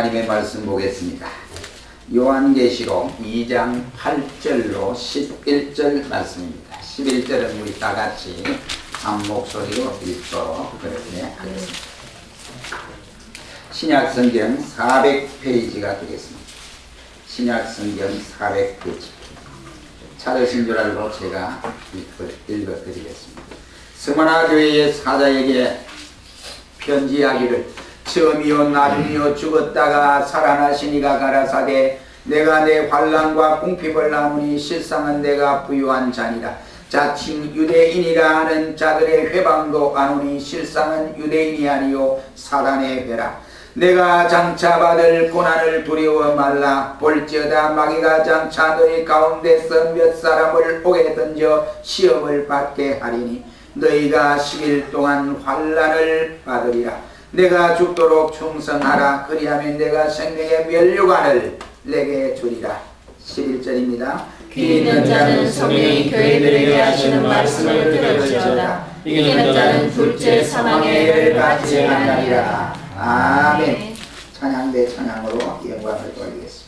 하나님의 말씀 보겠습니다. 요한계시록 2장 8절로 11절 말씀입니다. 11절은 우리 다 같이 한 목소리로 읽도록 그렇게 하겠습니다. 신약성경 400페이지가 되겠습니다. 신약성경 400페이지. 찾으신 줄 알고 제가 읽어드리겠습니다. 스무나 교회의 사자에게 편지하기를 처음이요 나중이요 죽었다가 살아나시니가 가라사대 내가 내 환난과 궁핍을 나누니 실상은 내가 부유한 자니라. 자칭 유대인이라 하는 자들의 회방도 아노니 실상은 유대인이 아니요 사단의 회라. 내가 장차 받을 고난을 두려워 말라. 볼지어다 마귀가 장차 너희 가운데서 몇 사람을 오게 던져 시험을 받게 하리니 너희가 10일 동안 환난을 받으리라. 내가 죽도록 충성하라. 그리하면 내가 생명의 면류관을 내게 주리라. 11절입니다. 귀 있는 자는 성령이 교회들에게 하시는 말씀을 들을지어다. 이기는 자는 둘째 사망의 해를 받지 아니하리라. 아멘. 찬양대 찬양으로 영광을 돌리겠습니다.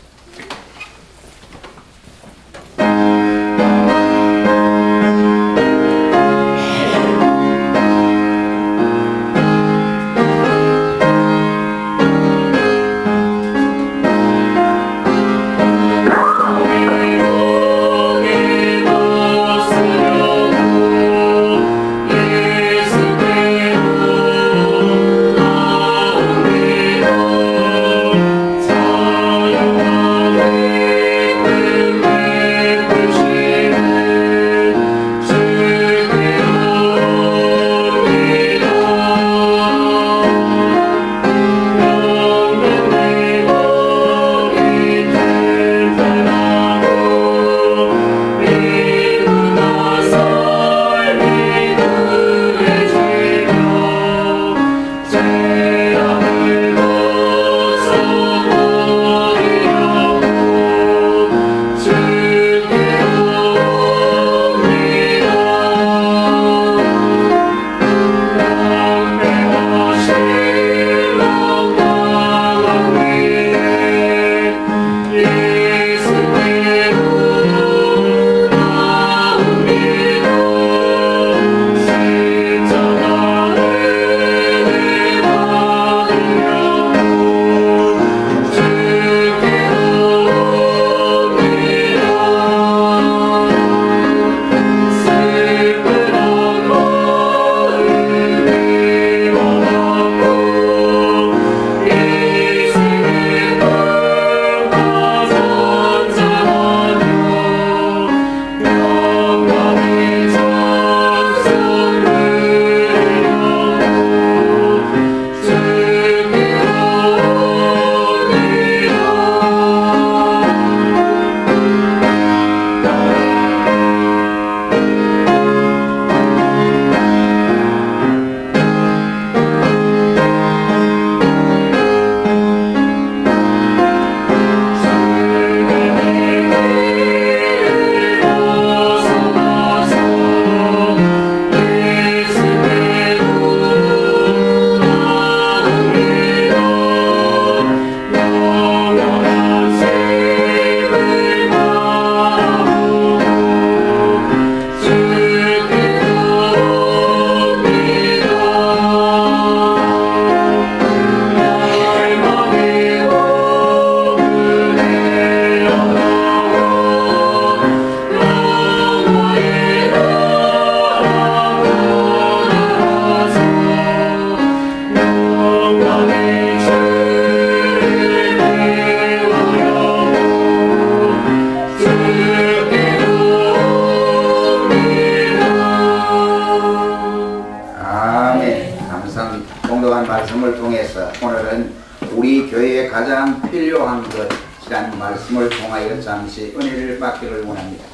말씀을 통해서 오늘은 우리 교회에 가장 필요한 것이라는 말씀을 통하여 잠시 은혜를 받기를 원합니다.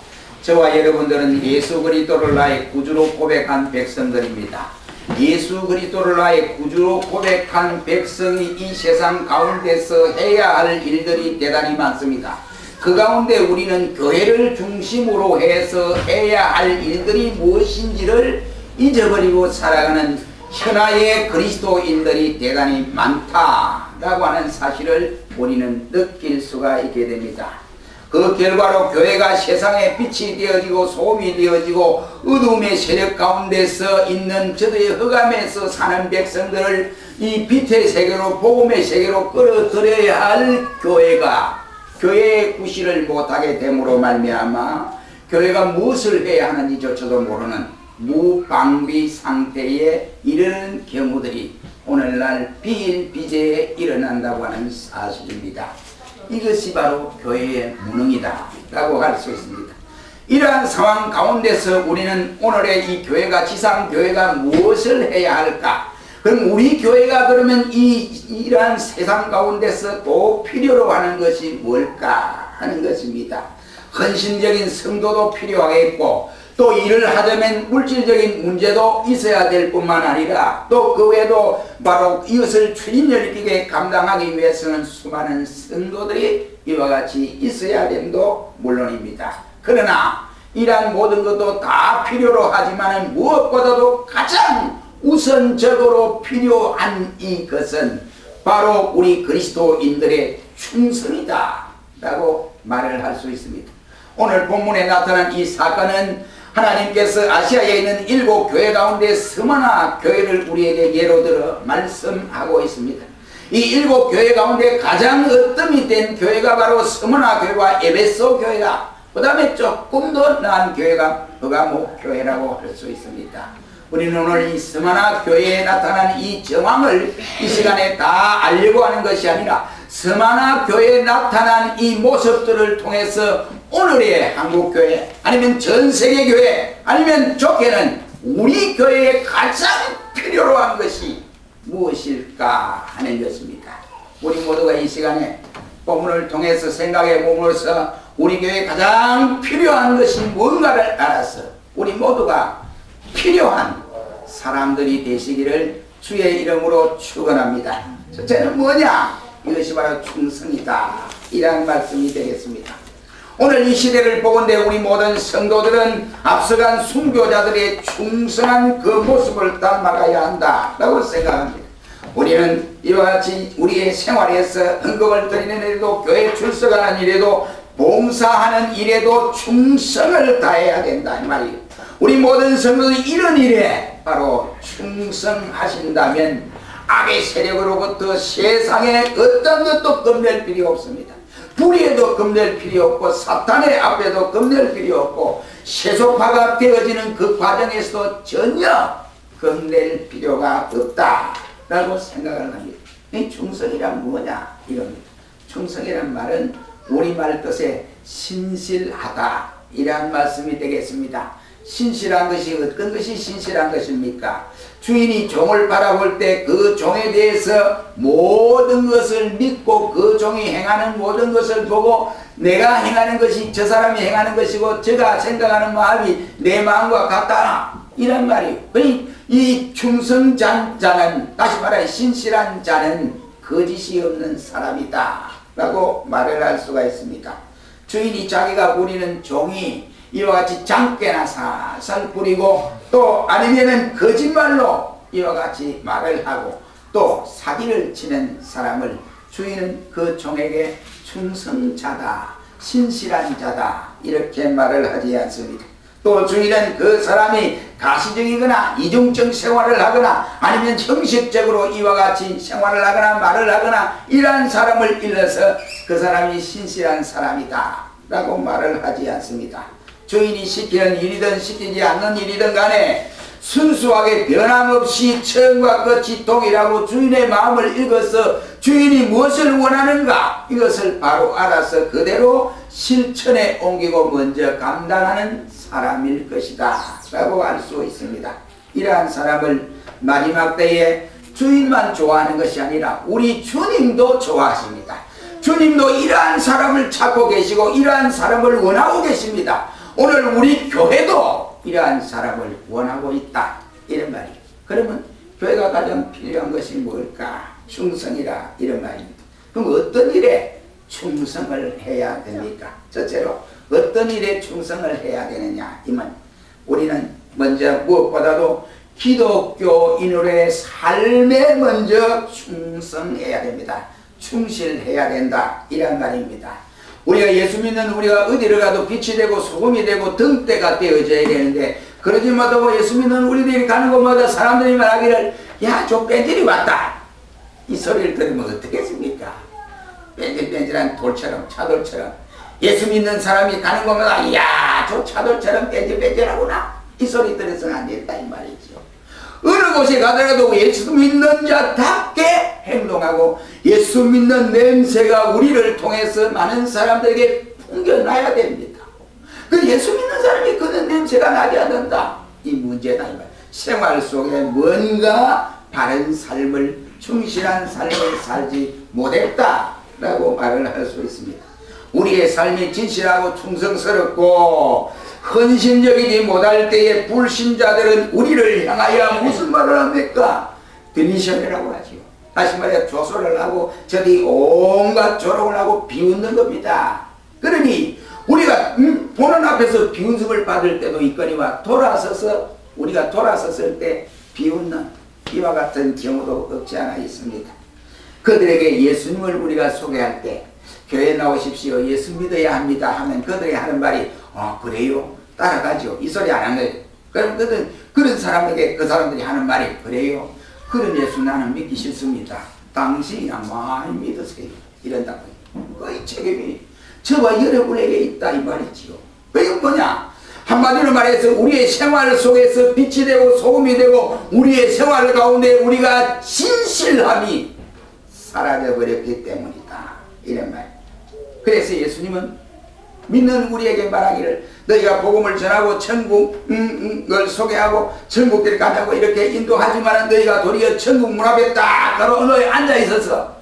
저와 여러분들은 예수 그리스도를 나의 구주로 고백한 백성들입니다. 예수 그리스도를 나의 구주로 고백한 백성이 이 세상 가운데서 해야 할 일들이 대단히 많습니다. 그 가운데 우리는 교회를 중심으로 해서 해야 할 일들이 무엇인지를 잊어버리고 살아가는 현아의 그리스도인들이 대단히 많다라고 하는 사실을 우리는 느낄 수가 있게 됩니다. 그 결과로 교회가 세상의 빛이 되어지고 소음이 되어지고 어둠의 세력 가운데서 있는 저들의 흑암에서 사는 백성들을 이 빛의 세계로 복음의 세계로 끌어들여야 할 교회가 교회의 구실을 못하게 됨으로 말미암아 교회가 무엇을 해야 하는지조차도 모르는 무방비 상태에 이르는 경우들이 오늘날 비일비재에 일어난다고 하는 사실입니다. 이것이 바로 교회의 무능이다 라고 할 수 있습니다. 이러한 상황 가운데서 우리는 오늘의 이 교회가 지상교회가 무엇을 해야 할까? 그럼 우리 교회가 그러면 이러한 세상 가운데서 또 필요로 하는 것이 뭘까 하는 것입니다. 헌신적인 성도도 필요하겠고 또 일을 하려면 물질적인 문제도 있어야 될 뿐만 아니라 또 그 외에도 바로 이것을 추진력 있게 감당하기 위해서는 수많은 성도들이 이와 같이 있어야 됨도 물론입니다. 그러나 이러한 모든 것도 다 필요로 하지만 무엇보다도 가장 우선적으로 필요한 이것은 바로 우리 그리스도인들의 충성이다 라고 말을 할 수 있습니다. 오늘 본문에 나타난 이 사건은 하나님께서 아시아에 있는 7 교회 가운데 스무나 교회를 우리에게 예로 들어 말씀하고 있습니다. 이 7 교회 가운데 가장 으뜸이 된 교회가 바로 스무나 교회와 에베소 교회다. 그 다음에 조금 더 나은 교회가 버가모 교회라고 할 수 있습니다. 우리는 오늘 이 스무나 교회에 나타난 이 정황을 이 시간에 다 알려고 하는 것이 아니라 스무나 교회에 나타난 이 모습들을 통해서 오늘의 한국교회 아니면 전세계교회 아니면 좋게는 우리 교회에 가장 필요로 한 것이 무엇일까 하는 것입니다. 우리 모두가 이 시간에 본문을 통해서 생각해 보면서 우리 교회에 가장 필요한 것이 뭔가를 알아서 우리 모두가 필요한 사람들이 되시기를 주의 이름으로 축원합니다. 첫째는 뭐냐? 이것이 바로 충성이다. 이런 말씀이 되겠습니다. 오늘 이 시대를 보건대 우리 모든 성도들은 앞서간 순교자들의 충성한 그 모습을 닮아가야 한다라고 생각합니다. 우리는 이와 같이 우리의 생활에서 헌금을 드리는 일에도 교회 출석하는 일에도 봉사하는 일에도 충성을 다해야 된다 이 말이에요. 우리 모든 성도들이 이런 일에 바로 충성하신다면 악의 세력으로부터 세상에 어떤 것도 겁낼 필요 없습니다. 불의에도 겁낼 필요 없고 사탄의 앞에도 겁낼 필요 없고 세속화가 되어지는 그 과정에서도 전혀 겁낼 필요가 없다라고 생각을 합니다. 이 충성이란 뭐냐 이겁니다. 충성이란 말은 우리말 뜻에 신실하다 이란 말씀이 되겠습니다. 신실한 것이 어떤 것이 신실한 것입니까? 주인이 종을 바라볼 때 그 종에 대해서 모든 것을 믿고 그 종이 행하는 모든 것을 보고 내가 행하는 것이 저 사람이 행하는 것이고 제가 생각하는 마음이 내 마음과 같다 이란 말이에요. 그러니 이 충성자는 다시 말해 신실한 자는 거짓이 없는 사람이다 라고 말을 할 수가 있습니다. 주인이 자기가 부리는 종이 이와 같이 장깨나 살살 부리고 또 아니면은 거짓말로 이와 같이 말을 하고 또 사기를 치는 사람을 주인은 그 종에게 충성자다 신실한 자다 이렇게 말을 하지 않습니다. 또 주인은 그 사람이 가시적이거나 이중적 생활을 하거나 아니면 형식적으로 이와 같이 생활을 하거나 말을 하거나 이러한 사람을 일러서 그 사람이 신실한 사람이다 라고 말을 하지 않습니다. 주인이 시키는 일이든 시키지 않는 일이든 간에 순수하게 변함없이 처음과 끝이 동일하고 주인의 마음을 읽어서 주인이 무엇을 원하는가 이것을 바로 알아서 그대로 실천에 옮기고 먼저 감당하는 사람일 것이다 라고 알 수 있습니다. 이러한 사람을 마지막 때에 주인만 좋아하는 것이 아니라 우리 주님도 좋아하십니다. 주님도 이러한 사람을 찾고 계시고 이러한 사람을 원하고 계십니다. 오늘 우리 교회도 이러한 사람을 원하고 있다 이런 말이에요. 그러면 교회가 가장 필요한 것이 뭘까? 충성이라 이런 말입니다. 그럼 어떤 일에 충성을 해야 됩니까? 첫째로 어떤 일에 충성을 해야 되느냐 이만 우리는 먼저 무엇보다도 기독교인으로의 삶에 먼저 충성해야 됩니다. 충실해야 된다 이란 말입니다. 우리가 예수 믿는 우리가 어디를 가도 빛이 되고 소금이 되고 등대가 되어져야 되는데 그러지 못하고 예수 믿는 우리들이 가는 곳마다 사람들이 말하기를 야, 저 뺀질이 왔다 이 소리를 들으면 어떻겠습니까? 뺀질뺀질한 돌처럼 차돌처럼 예수 믿는 사람이 가는 곳마다 야, 저 차돌처럼 뺀질뺀질하구나 이 소리 들어서는 안 된다 이 말이죠. 어느 곳에 가더라도 예수 믿는 자답게 행동하고 예수 믿는 냄새가 우리를 통해서 많은 사람들에게 풍겨나야 됩니다. 그 예수 믿는 사람이 그런 냄새가 나지 않는다 이 문제다 이 말. 생활 속에 뭔가 바른 삶을 충실한 삶을 살지 못했다라고 말을 할 수 있습니다. 우리의 삶이 진실하고 충성스럽고 헌신적이지 못할 때에 불신자들은 우리를 향하여 무슨 말을 합니까? 드니션이라고 하지요. 다시 말해 조소를 하고 저들이 온갖 조롱을 하고 비웃는 겁니다. 그러니 우리가 보는 앞에서 비웃음을 받을 때도 있거니와 우리가 돌아섰을 때 비웃는 이와 같은 경우도 없지 않아 있습니다. 그들에게 예수님을 우리가 소개할 때 교회 나오십시오. 예수 믿어야 합니다 하면 그들이 하는 말이 그래요? 따라가죠. 이 소리 안 하는 거예요. 그럼 그런 사람에게 그 사람들이 하는 말이 그래요? 그런 예수 나는 믿기 싫습니다. 당신이나 많이 믿으세요. 이런다고. 그 책임이 저와 여러분에게 있다 이 말이지요. 그게 뭐냐? 한마디로 말해서 우리의 생활 속에서 빛이 되고 소금이 되고 우리의 생활 가운데 우리가 진실함이 사라져버렸기 때문이다. 이런 말. 그래서 예수님은 믿는 우리에게 말하기를 너희가 복음을 전하고 천국을 소개하고 천국들을 가자고 이렇게 인도하지만 너희가 도리어 천국 문 앞에 딱 너희 앉아있어서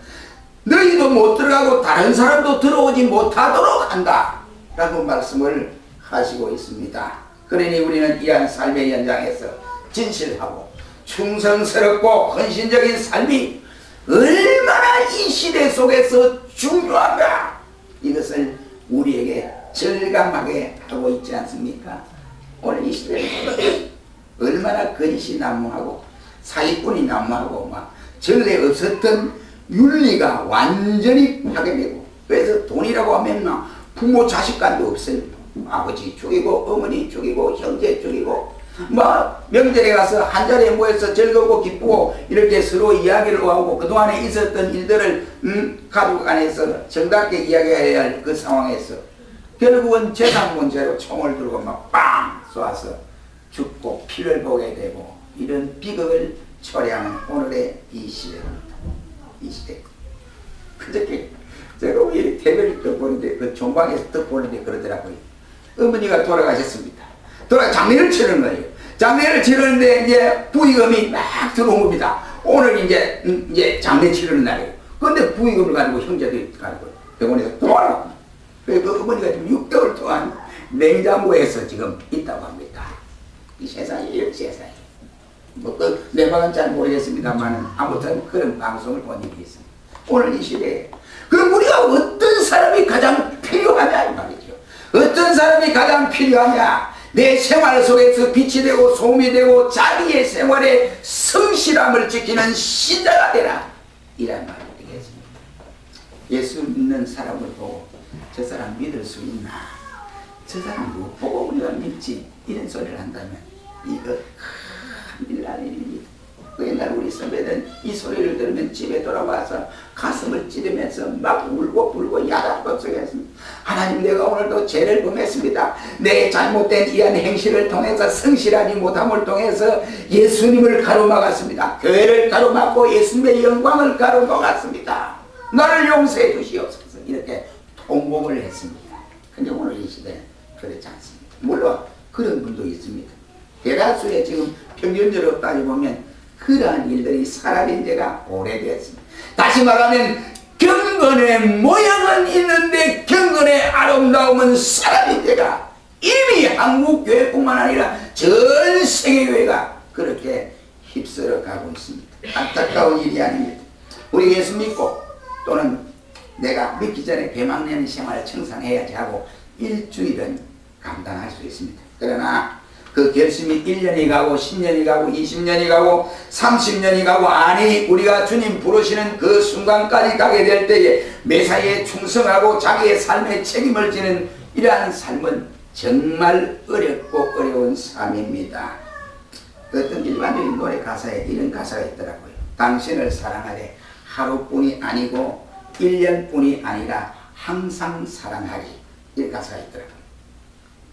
너희도 못 들어가고 다른 사람도 들어오지 못하도록 한다 라고 말씀을 하시고 있습니다. 그러니 우리는 이러한 삶의 현장에서 진실하고 충성스럽고 헌신적인 삶이 얼마나 이 시대 속에서 중요한가 이것을 우리에게 절감하게 하고 있지 않습니까? 오늘 이 시대는 얼마나 거짓이 난무하고 사기꾼이 난무하고 막 전에 없었던 윤리가 완전히 파괴되고 그래서 돈이라고 하면 부모 자식 간도 없어요. 아버지 죽이고 어머니 죽이고 형제 죽이고 명절에 가서 한자리에 모여서 즐겁고 기쁘고 이렇게 서로 이야기를 하고 그동안에 있었던 일들을 가족 안에서 정답게 이야기해야 할 그 상황에서 결국은 재산 문제로 총을 들고 막 빵 쏘아서 죽고 피를 보게 되고 이런 비극을 초래하는 오늘의 이 시대입니다. 이 시대. 그저께 제가 우리 TV를 보는데 그 종방에서 보는데 그러더라고요. 어머니가 돌아가셨습니다. 장례를 치르는 거예요. 장례를 치르는데 이제 부의금이 막 들어온 겁니다. 오늘 이제 장례 치르는 날이에요. 그런데 부의금을 가지고 형제들이 가지고 병원에서 도와라고. 그래서 어머니가 지금 6개월 동안 냉장고에서 지금 있다고 합니다. 이 세상이 이런 세상이. 내 방은 잘 모르겠습니다만 아무튼 그런 방송을 본 일이 있습니다. 오늘 이 시대에 그럼 우리가 어떤 사람이 가장 필요하냐 이 말이죠. 어떤 사람이 가장 필요하냐? 내 생활 속에서 빛이 되고 소음이 되고 자기의 생활에 성실함을 지키는 신자가 되라 이란 말이 되겠습니다. 예수 믿는 사람을 보고 저 사람 믿을 수 있나? 저 사람 뭐 보고 우리가 믿지? 이런 소리를 한다면 이거 큰일 날 일입니다. 옛날 우리 선배는 이 소리를 들으면 집에 돌아와서 가슴을 찌르면서 막 울고 불고 야단법석했습니다. 하나님 내가 오늘도 죄를 범했습니다. 내 잘못된 이한 행실을 통해서 성실하지 못함을 통해서 예수님을 가로막았습니다. 교회를 가로막고 예수님의 영광을 가로막았습니다. 나를 용서해 주시옵소서 이렇게 통곡을 했습니다. 근데 오늘 이 시대는 그렇지 않습니다. 물론 그런 분도 있습니다. 대다수의 지금 평균적으로 따져보면 그러한 일들이 사라진 지가 오래됐습니다. 다시 말하면 경건의 모양은 있는데 경건의 아름다움은 사라진 지가 이미 한국교회뿐만 아니라 전 세계교회가 그렇게 휩쓸어 가고 있습니다. 안타까운 일이 아닙니다. 우리 예수 믿고 또는 내가 믿기 전에 개막내는 생활을 청산해야지 하고 일주일은 감당할 수 있습니다. 그러나 그 결심이 1년이 가고 10년이 가고 20년이 가고 30년이 가고 아니 우리가 주님 부르시는 그 순간까지 가게 될 때에 메사에 충성하고 자기의 삶에 책임을 지는 이러한 삶은 정말 어렵고 어려운 삶입니다. 어떤 일반적인 노래 가사에 이런 가사가 있더라고요. 당신을 사랑하되 하루뿐이 아니고 1년뿐이 아니라 항상 사랑하리. 이 가사가 있더라고요.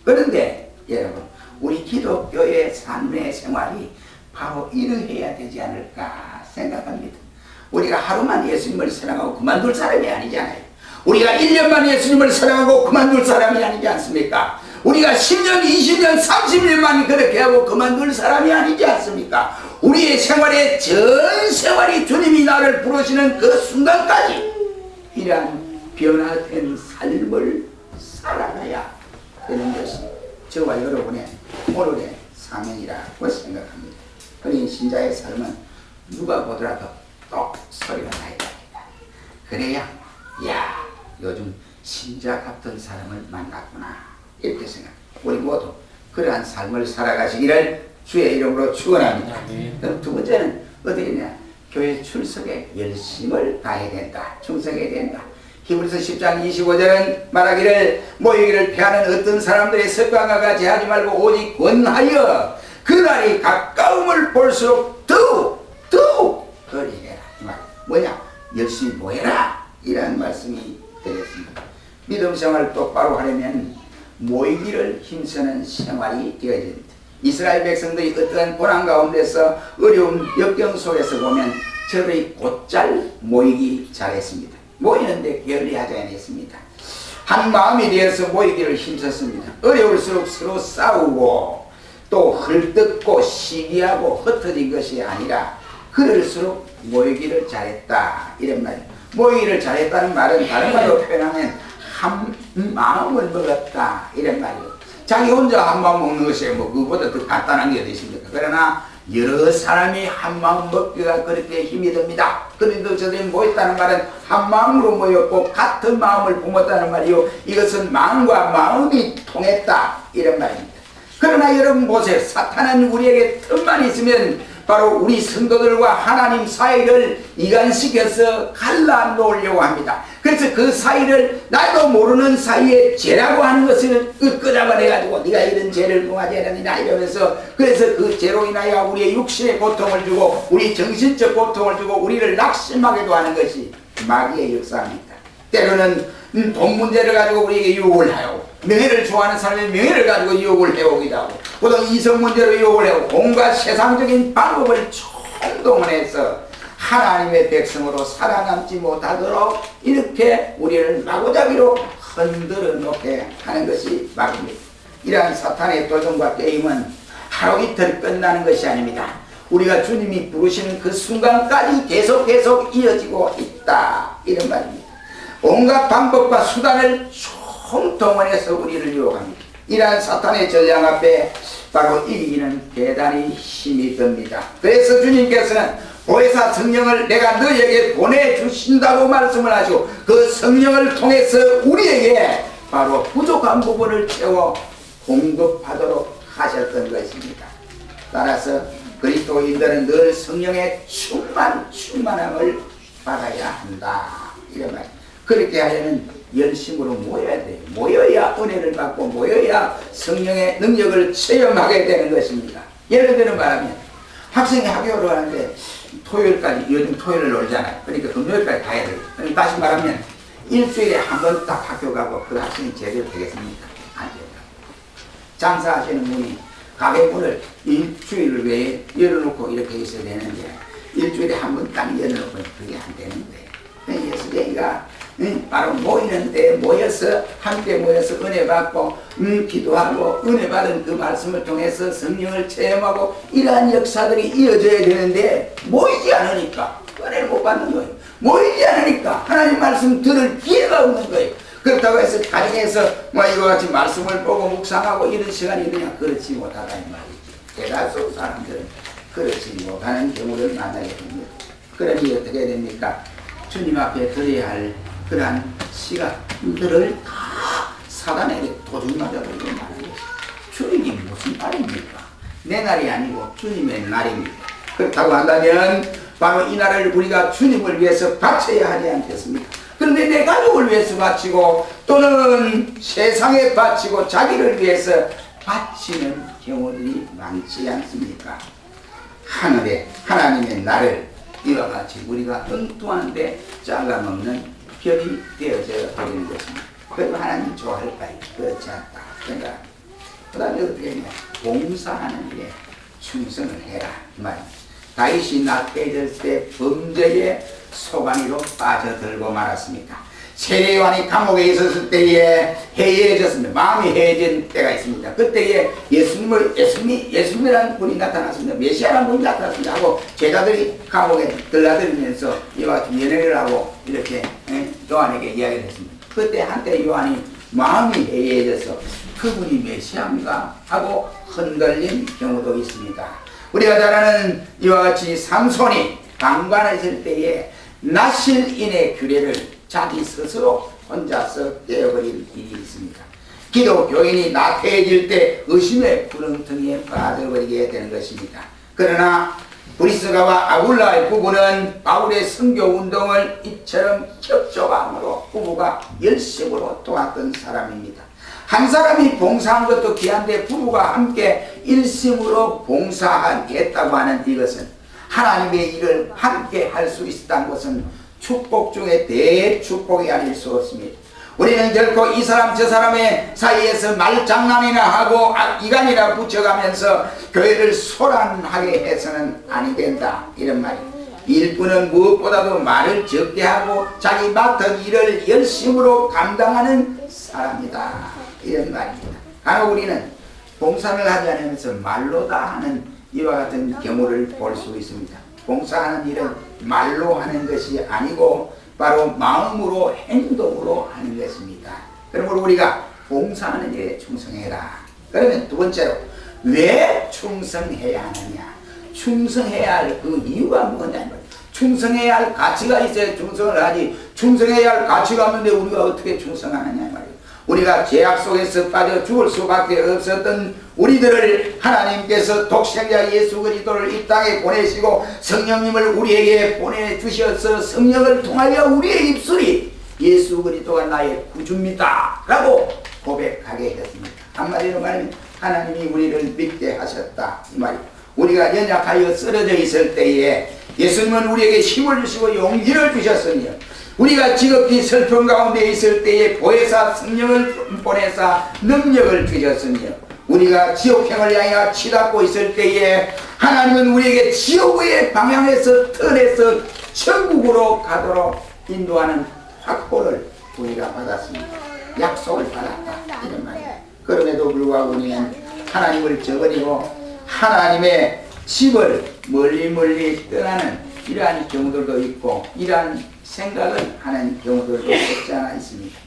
그런데 여러분 우리 기독교의 삶의 생활이 바로 이러해야 되지 않을까 생각합니다. 우리가 하루만 예수님을 사랑하고 그만둘 사람이 아니잖아요. 우리가 1년만 예수님을 사랑하고 그만둘 사람이 아니지 않습니까? 우리가 10년, 20년, 30년만 그렇게 하고 그만둘 사람이 아니지 않습니까? 우리의 생활의 전 생활이 주님이 나를 부르시는 그 순간까지 이러한 변화된 삶을 살아가야 되는 것이 저와 여러분의 오늘의 사명이라고 생각합니다. 그러니 신자의 삶은 누가 보더라도 똑 소리가 나야 됩니다. 그래야 야 요즘 신자 같은 사람을 만났구나 이렇게 생각합니다. 우리 모두 그러한 삶을 살아가시기를 주의 이름으로 축원합니다. 그럼 두 번째는 어디냐? 교회 출석에 열심을 다해야 된다. 충성해야 된다. 히브리서 10장 25절은 말하기를 모이기를 피하는 어떤 사람들의 습관과 같이 하지 말고 오직 권하여 그날이 가까움을 볼수록 더욱 거리해라. 이 말 뭐냐? 열심히 모여라 이라는 말씀이 되겠습니다. 믿음 생활을 똑바로 하려면 모이기를 힘쓰는 생활이 되어야 됩니다. 이스라엘 백성들이 어떠한 고난 가운데서 어려운 역경 속에서 보면 저들이 곧잘 모이기 잘했습니다. 모이는데 게을리하지 않았습니다. 한 마음이 되어서 모이기를 힘썼습니다. 어려울수록 서로 싸우고 또 헐뜯고 시기하고 흩어진 것이 아니라 그럴수록 모이기를 잘했다 이런 말이에요. 모이기를 잘했다는 말은 다른 말로 표현하면 한 마음을 먹었다 이런 말이에요. 자기 혼자 한 마음 먹는 것이 뭐 그보다 더 간단한 게 어디 있습니까? 그러나 여러 사람이 한 마음 먹기가 그렇게 힘이 듭니다. 그런데 저들이 모였다는 말은 한 마음으로 모였고 같은 마음을 품었다는 말이요. 이것은 마음과 마음이 통했다 이런 말입니다. 그러나 여러분 보세요. 사탄은 우리에게 틈만 있으면 바로 우리 성도들과 하나님 사이를 이간시켜서 갈라놓으려고 합니다. 그래서 그 사이를 나도 모르는 사이에 죄라고 하는 것을 끄집어내가지고 네가 이런 죄를 범하지 않았느냐 이러면서 그래서 그 죄로 인하여 우리의 육신의 고통을 주고 우리 정신적 고통을 주고 우리를 낙심하게도 하는 것이 마귀의 역사입니다. 때로는 돈 문제를 가지고 우리에게 유혹을 하고 명예를 좋아하는 사람이 명예를 가지고 유혹을 해오기도 하고 보통 이성 문제로 유혹을 해오고 온갖 세상적인 방법을 총동원해서 하나님의 백성으로 살아남지 못하도록 이렇게 우리를 마구잡이로 흔들어 놓게 하는 것이 마귀입니다. 이러한 사탄의 도전과 게임은 하루 이틀 끝나는 것이 아닙니다. 우리가 주님이 부르시는 그 순간까지 계속 이어지고 있다 이런 말입니다. 온갖 방법과 수단을 총동원해서 우리를 유혹합니다. 이러한 사탄의 전략 앞에 바로 이기기는 대단히 힘이 듭니다. 그래서 주님께서는 보혜사 성령을 내가 너희에게 보내주신다고 말씀을 하시고 그 성령을 통해서 우리에게 바로 부족한 부분을 채워 공급하도록 하셨던 것입니다. 따라서 그리스도인들은 늘 성령의 충만함을 받아야 한다 이런 말. 그렇게 하려면 열심으로 모여야 돼요. 모여야 은혜를 받고 모여야 성령의 능력을 체험하게 되는 것입니다. 예를 들어 말하면 학생이 학교를 하는데 토요일까지 요즘 토요일을 놀잖아요. 그러니까 금요일까지 가야 돼요. 그러니까 다시 말하면 일주일에 한 번 딱 학교 가고 그 학생이 제대로 되겠습니까? 안 돼요. 장사하시는 분이 가게 문을 일주일 외에 열어놓고 이렇게 있어야 되는데 일주일에 한 번 딱 열어놓고 그게 안 되는 거예요. 예수님이가 바로 모이는데 모여서 함께 모여서 은혜 받고 기도하고 은혜 받은 그 말씀을 통해서 성령을 체험하고 이러한 역사들이 이어져야 되는데 모이지 않으니까 은혜를 못 받는 거예요. 모이지 않으니까 하나님 말씀 들을 기회가 없는 거예요. 그렇다고 해서 가정에서 뭐 이와 같이 말씀을 보고 묵상하고 이런 시간이 그냥 그렇지 못하다 이 말이지. 대다수 사람들은 그렇지 못하는 경우를 만나게 됩니다. 그러니 어떻게 됩니까? 주님 앞에 드려야 할 그러한 시간들을 다 사단에게 도둑 맞아버리고 마는 것이 주님이 무슨 날입니까? 내 날이 아니고 주님의 날입니다. 그렇다고 한다면 바로 이 날을 우리가 주님을 위해서 바쳐야 하지 않겠습니까? 그런데 내 가족을 위해서 바치고 또는 세상에 바치고 자기를 위해서 바치는 경우들이 많지 않습니까? 하늘에 하나님의 날을 이와 같이 우리가 엉뚱한데 잘라먹는 별이 되어져 버리는 것입니다. 그래도 하나님 좋아할까요? 그렇지 않다 생각합니다. 그 다음에 어떻게 했냐? 봉사하는 일에 충성을 해라 이 말입니다. 다윗이 낙태해졌을 때 범죄의 소관이로 빠져들고 말았습니다. 세례요한이 감옥에 있었을 때에 해이해졌습니다. 마음이 해이해진 때가 있습니다. 그때에 예수님이라는 분이 나타났습니다. 메시아라는 분이 나타났습니다. 하고 제자들이 감옥에 들라들면서 이와 같이 연회를 하고 이렇게 요한에게 이야기를 했습니다. 그때 한때 요한이 마음이 해이해져서 그분이 메시아인가 하고 흔들린 경우도 있습니다. 우리가 잘 아는 이와 같이 삼손이 강간에 있을 때에 나실인의 규례를 자기 스스로 혼자서 깨어버린 일이 있습니다. 기독교인이 나태해질 때 의심의 구렁텅이에 빠져버리게 되는 것입니다. 그러나 브리스가와 아굴라의 부부는 바울의 선교운동을 이처럼 협조함으로 부부가 열심으로 도왔던 사람입니다. 한 사람이 봉사한 것도 귀한데 부부가 함께 일심으로 봉사하겠다고 하는 이것은 하나님의 일을 함께 할 수 있다는 것은 축복 중에 대축복이 아닐 수 없습니다. 우리는 결코 이 사람 저 사람의 사이에서 말장난이나 하고 이간이나 붙여가면서 교회를 소란하게 해서는 아니 된다 이런 말입니다. 일꾼은 무엇보다도 말을 적게 하고 자기 맡은 일을 열심으로 감당하는 사람이다 이런 말입니다. 간혹 우리는 봉사를 하지 않으면서 말로 다 하는 이와 같은 경우를 볼 수 있습니다. 봉사하는 일은 말로 하는 것이 아니고 바로 마음으로 행동으로 하는 것입니다. 그러므로 우리가 봉사하는 일에 충성해라. 그러면 두 번째로 왜 충성해야 하느냐? 충성해야 할 그 이유가 뭐냐? 충성해야 할 가치가 있어야 충성을 하지. 충성해야 할 가치가 없는데 우리가 어떻게 충성하느냐 말이에요. 우리가 죄악 속에서 빠져 죽을 수밖에 없었던 우리들을 하나님께서 독생자 예수 그리스도를 이 땅에 보내시고 성령님을 우리에게 보내주셔서 성령을 통하여 우리의 입술이 예수 그리스도가 나의 구주입니다 라고 고백하게 했습니다. 한마디로 말하면 하나님이 우리를 믿게 하셨다 이 말이에요. 우리가 연약하여 쓰러져 있을 때에 예수님은 우리에게 힘을 주시고 용기를 주셨으며 우리가 지극히 슬픔 가운데 있을 때에 보혜사 성령을 보내사 능력을 주셨으며 우리가 지옥행을 향하여 치닫고 있을 때에 하나님은 우리에게 지옥의 방향에서 턴해서 천국으로 가도록 인도하는 확보를 우리가 받았습니다. 약속을 받았다 이런 말이에요. 그럼에도 불구하고 우리는 하나님을 저버리고 하나님의 집을 멀리 떠나는 이러한 경우들도 있고 이러한 생각을 하는 경우들도 없지 않아 있습니다.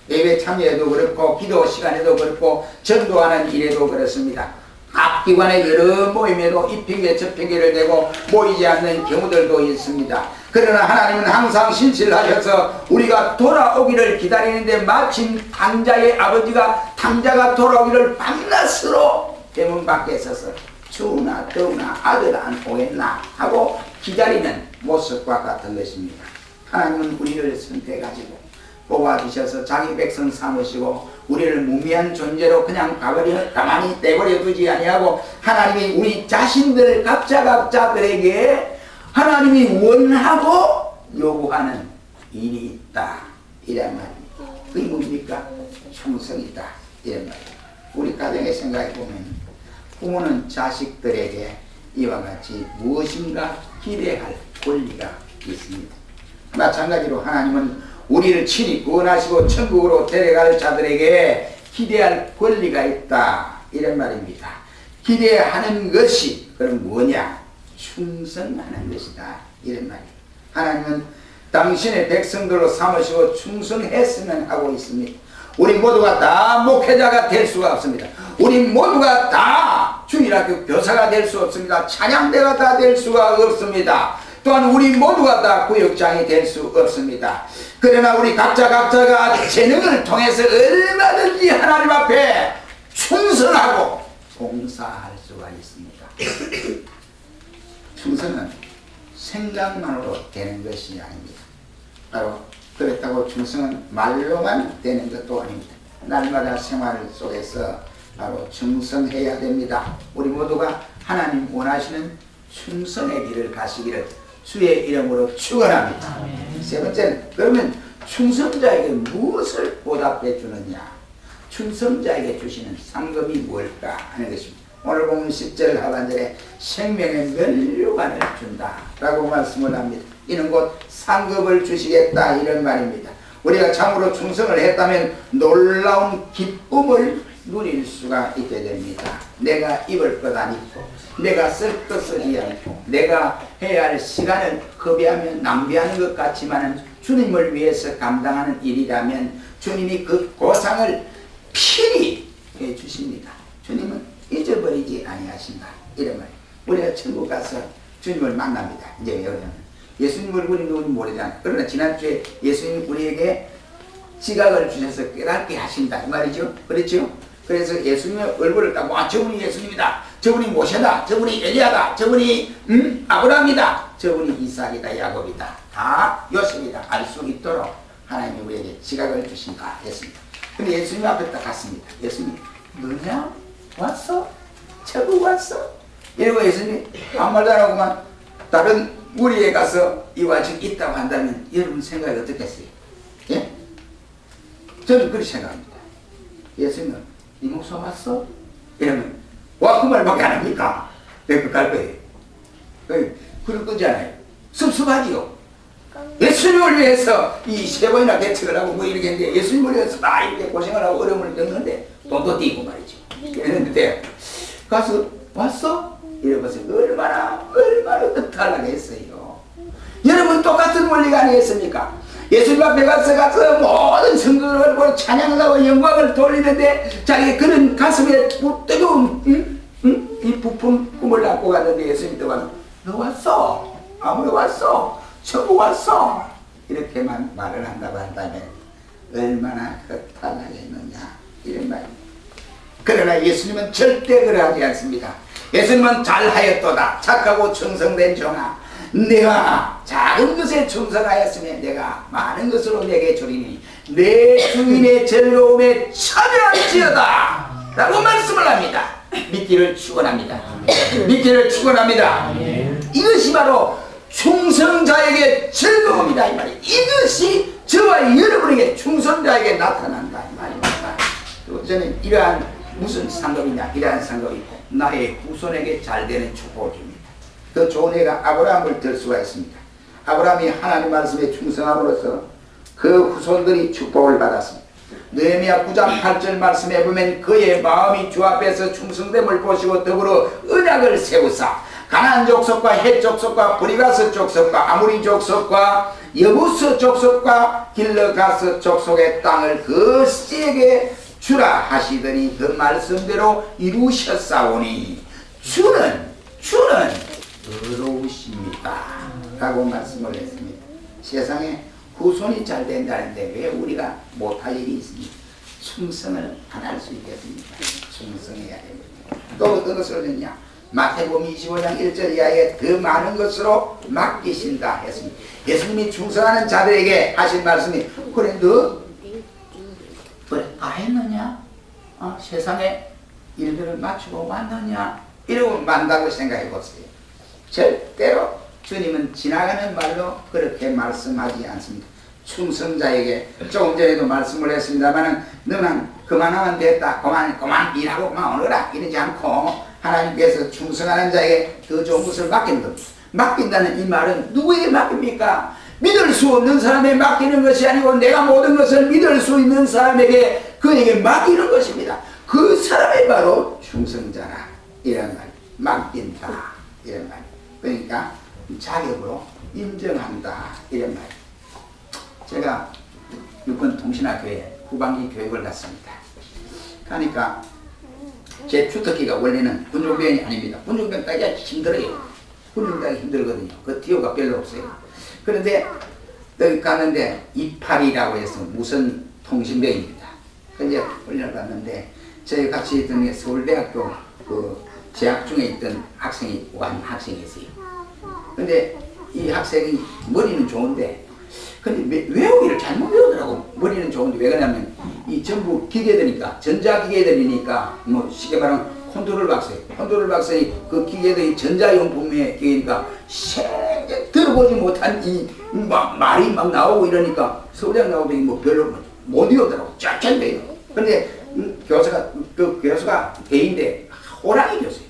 예배 참여에도 그렇고 기도 시간에도 그렇고 전도하는 일에도 그렇습니다. 각 기관의 여러 모임에도 이 핑계 저 핑계를 대고 모이지 않는 경우들도 있습니다. 그러나 하나님은 항상 신실하셔서 우리가 돌아오기를 기다리는데 마침 당자의 아버지가 당자가 돌아오기를 밤낮으로 대문 밖에 서서 추우나 더우나 아들 안 오겠나 하고 기다리는 모습과 같은 것입니다. 하나님은 우리를 선택하시고 뽑아주셔서 자기 백성 삼으시고 우리를 무미한 존재로 그냥 가만히 떼버려 두지 아니하고 하나님이 우리 자신들 각자들에게 하나님이 원하고 요구하는 일이 있다 이란 말입니다. 그게 뭡니까? 충성이다 이란 말입니다. 우리 가정에 생각해 보면 부모는 자식들에게 이와 같이 무엇인가 기대할 권리가 있습니다. 마찬가지로 하나님은 우리를 친히 구원하시고 천국으로 데려갈 자들에게 기대할 권리가 있다 이런 말입니다. 기대하는 것이 그럼 뭐냐? 충성하는 것이다 이런 말입니다. 하나님은 당신의 백성들로 삼으시고 충성했으면 하고 있습니다. 우리 모두가 다 목회자가 될 수가 없습니다. 우리 모두가 다 주일학교 교사가 될 수 없습니다. 찬양대가 다 될 수가 없습니다. 또한 우리 모두가 다 구역장이 될 수 없습니다. 그러나 우리 각자가 재능을 통해서 얼마든지 하나님 앞에 충성하고 봉사할 수가 있습니다. 충성은 생각만으로 되는 것이 아닙니다. 바로 그렇다고 충성은 말로만 되는 것도 아닙니다. 날마다 생활 속에서 바로 충성해야 됩니다. 우리 모두가 하나님 원하시는 충성의 길을 가시기를 주의 이름으로 축원합니다. 세 번째는 그러면 충성자에게 무엇을 보답해 주느냐? 충성자에게 주시는 상급이 뭘까 하는 것입니다. 오늘 보면 10절 하반절에 생명의 면류관을 준다 라고 말씀을 합니다. 이는 곧 상급을 주시겠다 이런 말입니다. 우리가 참으로 충성을 했다면 놀라운 기쁨을 누릴 수가 있게 됩니다. 내가 입을 것 안 입고 내가 쓸 것 쓰지 않고 내가 해야 할 시간을 허비하며 낭비하는 것 같지만 주님을 위해서 감당하는 일이라면 주님이 그 보상을 필히 해주십니다. 주님은 잊어버리지 아니하신다 이런 말. 우리가 천국 가서 주님을 만납니다. 이제 왜냐하면 예수님 얼굴이 누군지 모르잖아요. 그러나 지난주에 예수님 우리에게 지각을 주셔서 깨닫게 하신다 이 말이죠. 그렇죠? 그래서 예수님의 얼굴을 딱 와, 저분이 예수님이다, 저분이 모세다, 저분이 엘리야다, 저분이 아브라함이다, 저분이 이삭이다, 야곱이다, 다 요셉이다 알 수 있도록 하나님이 우리에게 지각을 주신다 했습니다. 근데 예수님 앞에 딱 갔습니다. 예수님 너냐? 왔어? 천국 왔어? 이러고 예수님이 아무 말도 안 하고만 다른 무리에 가서 이와 즉 있다고 한다면 여러분 생각이 어떻겠어요? 예? 저는 그렇게 생각합니다. 예수님은 이 목사 왔어? 이러면 와 그 말밖에 안 합니까? 내가 갈 거예요. 그럴 거잖아요. 섭섭하지요. 예수님을 위해서 이 세 번이나 개척을 하고 뭐 이렇게 했는데 예수님을 위해서 다 이렇게 고생을 하고 어려움을 겪는데 돈도 띄고 말이죠. 이랬는데 가서 왔어? 이래보세요. 얼마나 뜻하려고 했어요. 여러분 똑같은 원리가 아니겠습니까? 예수님 앞에 가서 모든 성도를 보고 찬양을 하고 영광을 돌리는데 자기 그런 가슴에 뜨거운 이 부푼 꿈을 안고 갔는데 예수님 또한 너 왔어? 아무리 왔어? 천국 왔어? 이렇게만 말을 한다고 한다면 얼마나 허탈하겠느냐 이런 말입니다. 그러나 예수님은 절대 그러하지 않습니다. 예수님은 잘하였도다 착하고 충성된 종아, 내가 작은 것에 충성하였으면 내가 많은 것으로 내게 주리니 내 주인의 즐거움에 참여할지어다 라고 말씀을 합니다. 믿기를 축원합니다. 믿기를 축원합니다. 이것이 바로 충성자에게 즐거움이다 이 말이에요. 이것이 저와 여러분에게 충성자에게 나타난다 이 말입니다. 그리고 저는 이러한 무슨 상급이냐, 이러한 상급이 나의 후손에게 잘 되는 축복을 줍니다. 더 좋은 애가 아브라함을 들 수가 있습니다. 아브라함이 하나님 말씀에 충성함으로써 그 후손들이 축복을 받았습니다. 느헤미야 9장 8절 말씀에 보면 그의 마음이 주 앞에서 충성됨을 보시고 더불어 언약을 세우사 가나안 족속과 헷 족속과 브리가스 족속과 아무리 족속과 여부스 족속과 길르가스 족속의 땅을 그 씨에게 주라 하시더니 그 말씀대로 이루셨사오니 주는 의로우십니다 라고 말씀을 했습니다. 세상에 후손이 잘 된다는데 왜 우리가 못할 일이 있습니까? 충성을 안 할 수 있겠습니까? 충성해야 됩니다. 또 어떤 것을 했냐? 마태복음 25장 1절 이하에 더 많은 것으로 맡기신다 했습니다. 예수님이 충성하는 자들에게 하신 말씀이 그래 너 그래 다 했느냐? 세상에 일들을 맞추고 왔느냐? 이러고 만다고 생각해 보세요. 절대로 주님은 지나가는 말로 그렇게 말씀하지 않습니다. 충성자에게 조금 전에도 말씀을 했습니다만 너는 그만하면 됐다, 그만 일하고 그만 오너라 이러지 않고 하나님께서 충성하는 자에게 더 좋은 것을 맡기는 겁니다. 맡긴다는 이 말은 누구에게 맡깁니까? 믿을 수 없는 사람에게 맡기는 것이 아니고 내가 모든 것을 믿을 수 있는 사람에게 그에게 맡기는 것입니다. 그 사람이 바로 충성자라 이런 말, 맡긴다 이런 말. 그러니까 자격으로 인정한다 이런 말. 제가 육군 통신학교에 후반기 교육을 갔습니다. 가니까 제 주특기가 원래는 군종병이 아닙니다. 군종병 따기가 힘들어요. 군종 따기 힘들거든요. 그 티오가 별로 없어요. 그런데 여기 갔는데 28이라고 해서 무슨 통신병입니다. 그래서 훈련을 받는데 저희 같이 있던 게 서울대학교 그 재학 중에 있던 학생이 한 학생이 있어요. 근데 이 학생이 머리는 좋은데 근데 외우기를 잘못 외우더라고. 머리는 좋은데 왜 그러냐면 이 전부 기계들이니까 전자기계들이니까 뭐 쉽게 말하면 컨트롤 박사예요. 컨트롤 박사니 그 기계들이 전자용품의 기계니까 생전 들어보지 못한 이 말이 막 나오고 이러니까 서울대학 나오더니 뭐 별로 못 외우더라고. 쫙쫙해요. 근데 그 교수가 개인데 호랑이 교수예요.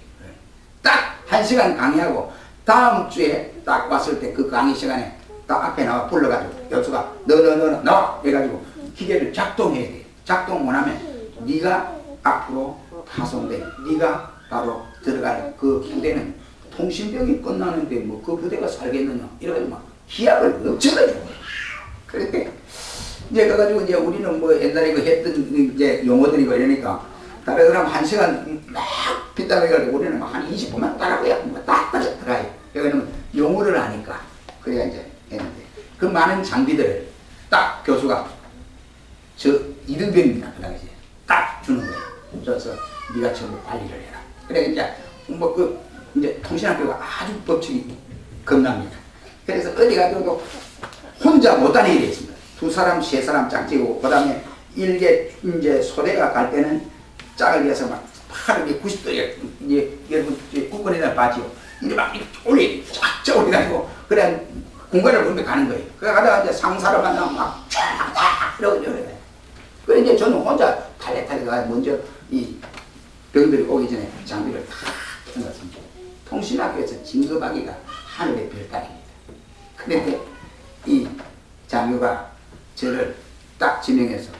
딱 1시간 강의하고 다음 주에 딱 왔을 때 그 강의 시간에 딱 앞에 나와 불러가지고 교수가 너 나와 해가지고 기계를 작동해야 돼. 작동 못하면 네가 앞으로 파송돼. 네가 바로 들어갈 그 부대는 통신병이 끝나는데 뭐 그 부대가 살겠느냐 이러면서 막 기약을 억지러줘. 그런데 이제 가가지고 이제 우리는 뭐 옛날에 그 했던 이제 용어들이고 이러니까 다른 사람 1시간 막 빗다해가지고 우리는 막 한 20분만 따라가야 딱 들어가요. 그러니까 용어를 아니까 그래야 이제 했는데 그 많은 장비들을 딱 교수가 저 이등병입니다. 그 당시에 딱 주는 거예요. 줘서 네가 전부 관리를 해라. 그래 이제 뭐 그 이제 통신학교가 아주 법칙이 겁납니다. 그래서 어디 가도 혼자 못 다니게 되었습니다. 2사람, 3사람 짝지고 그다음에 일개 이제 소대가 갈 때는 짝을 위해서 막 팔을 90도에 이제 여러분 국권에다 봐지요. 이제 막 올려 쫙쫙 올려가지고 그래 공간을 분배 가는 거예요. 그래 가다가 이제 상사를 만나면 막 쫙쫙 이러고 이래. 그래 이제 저는 혼자 탈레탈레 가 먼저 이 병들이 오기 전에 장비를 다 켜놨습니다. 통신학교에서 진급하기가 하늘의 별따기입니다. 그런데 이 장교가 저를 딱 지명해서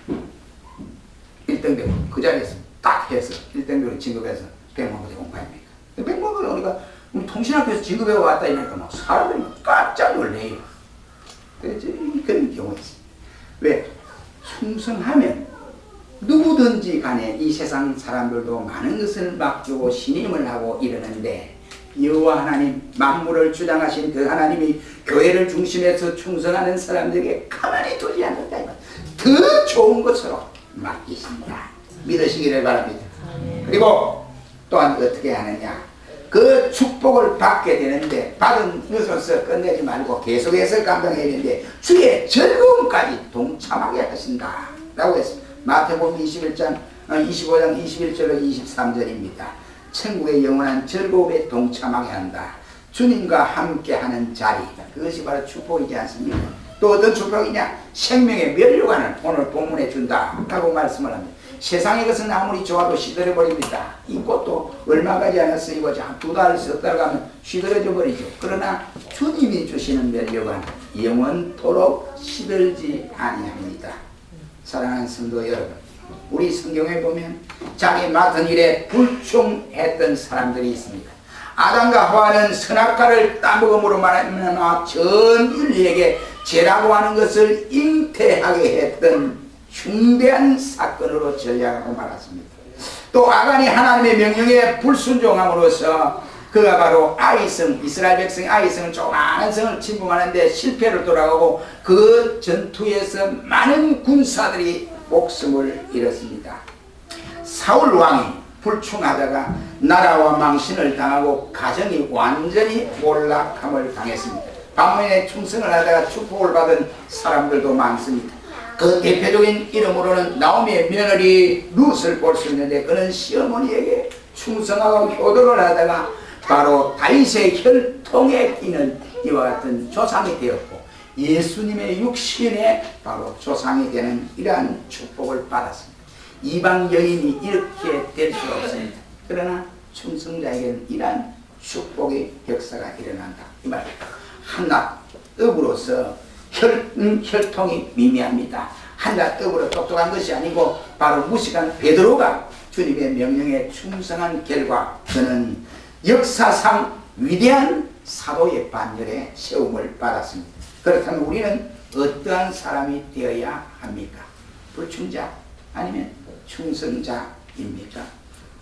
1등병 그 자리에서 딱 해서 1등병으로 진급해서 백만부대 공파입니다. 백만부대 오니까 통신학교에서 진급해 왔다 이러니까 막 사람들이 깜짝 놀래요. 그래서 그런 경우가 있습니다. 왜? 충성하면 누구든지 간에 이 세상 사람들도 많은 것을 맡기고 신임을 하고 이러는데 여호와 하나님 만물을 주장하신 그 하나님이 교회를 중심해서 충성하는 사람들에게 가만히 두지 않는다. 더 좋은 것으로 맡기신다. 믿으시기를 바랍니다. 그리고 또한 어떻게 하느냐. 그 축복을 받게 되는데 받은 것으로서 끝내지 말고 계속해서 감당해야 되는데 주의 즐거움까지 동참하게 하신다. 라고 했습니다. 마태복음 25장 21절로 23절입니다. 천국의 영원한 즐거움에 동참하게 한다. 주님과 함께하는 자리. 그것이 바로 축복이지 않습니까? 또 어떤 축복이냐? 생명의 면류관을 오늘 본문에 준다. 라고 말씀을 합니다. 세상의 것은 아무리 좋아도 시들어버립니다. 이 꽃도 얼마 가지 않았어 이거 한 2달, 3달 가면 시들어져 버리죠. 그러나 주님이 주시는 면류관 영원토록 시들지 아니합니다. 사랑하는 성도 여러분, 우리 성경에 보면 자기 맡은 일에 불충했던 사람들이 있습니다. 아담과 하와는 선악과를 따먹음으로 말하면 전 인류에게 죄라고 하는 것을 잉태하게 했던 중대한 사건으로 전략하고 말았습니다. 또 아간이 하나님의 명령에 불순종함으로써 그가 바로 아이성, 이스라엘 백성 아이성을 조그마한 성을 침범하는데 실패로 돌아가고 그 전투에서 많은 군사들이 목숨을 잃었습니다. 사울 왕이 불충하다가 나라와 망신을 당하고 가정이 완전히 몰락함을 당했습니다. 반면에 충성을 하다가 축복을 받은 사람들도 많습니다. 그 대표적인 이름으로는 나오미의 며느리 룻을 볼 수 있는데 그는 시어머니에게 충성하고 효도를 하다가 바로 다윗의 혈통에 끼는 이와 같은 조상이 되었고 예수님의 육신의 바로 조상이 되는 이러한 축복을 받았습니다. 이방 여인이 이렇게 될 수 없습니다. 그러나 충성자에게는 이러한 축복의 역사가 일어난다. 이 말입니다. 한낱 업으로서 혈통이 미미합니다. 한낱 업으로 똑똑한 것이 아니고 바로 무식한 베드로가 주님의 명령에 충성한 결과 그는 역사상 위대한 사도의 반열에 세움을 받았습니다. 그렇다면 우리는 어떠한 사람이 되어야 합니까? 불충자 아니면 충성자입니까?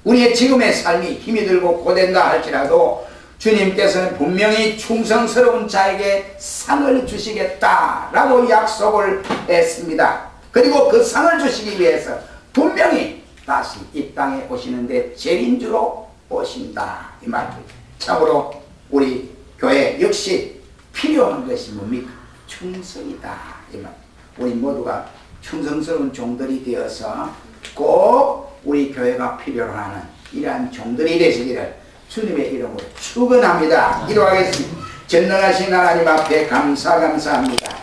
우리의 지금의 삶이 힘이 들고 고된다 할지라도 주님께서는 분명히 충성스러운 자에게 상을 주시겠다라고 약속을 했습니다. 그리고 그 상을 주시기 위해서 분명히 다시 이 땅에 오시는데 재림주로 오신다 이 말. 참으로 우리 교회 역시 필요한 것이 뭡니까? 충성이다 이 말. 우리 모두가 충성스러운 종들이 되어서 꼭 우리 교회가 필요로 하는 이러한 종들이 되시기를 주님의 이름으로 축원합니다. 기도하겠습니다. 전능하신 하나님 앞에 감사합니다.